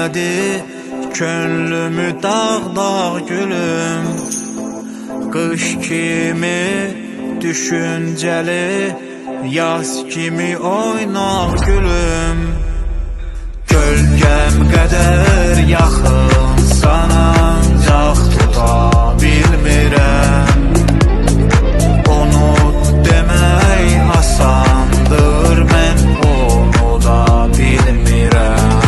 elədi könlümü dağ gülüm. Qış kimi düşüncəli, yaz kimi oynaq gülüm. Gölgəm qədər yaxın sana, ancaq tuta bilmirəm. Unut demək asandır, mən onu da bilmirəm.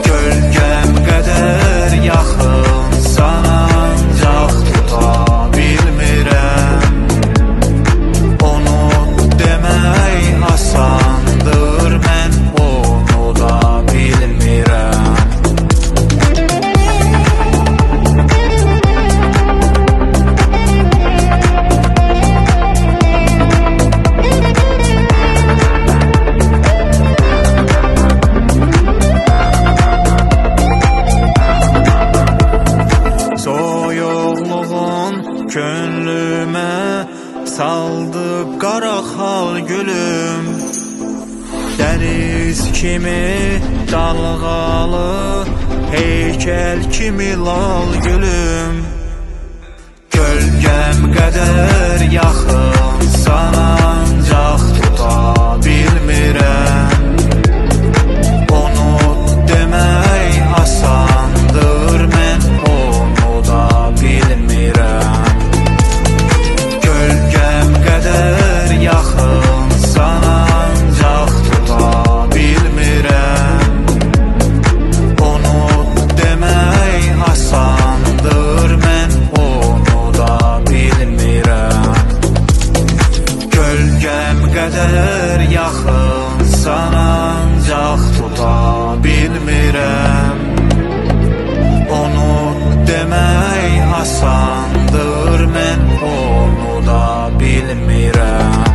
Gölgəm qədər yaxın sana, ancaq tuta bilmirəm. Unut demək asandır, mən onu da bilmirəm. Soyuqluğun könlümə saldı qara xal gülüm. Dəniz kimi dalğalı, heykəl kimi lal gülüm. Gölgəm qədər yaxın sana, ancaq tuta bilmirəm. Unut demək asandır, mən onu da bilmirəm. Gölgəm qədər yaxın sana, ancaq tuta bilmirəm. Unut demək asandır, mən onu da bilmirəm. Gölgəm qədər yaxın sana, ancaq tuta bilmirəm. Unut demək asandır, mən onu da bilmirəm.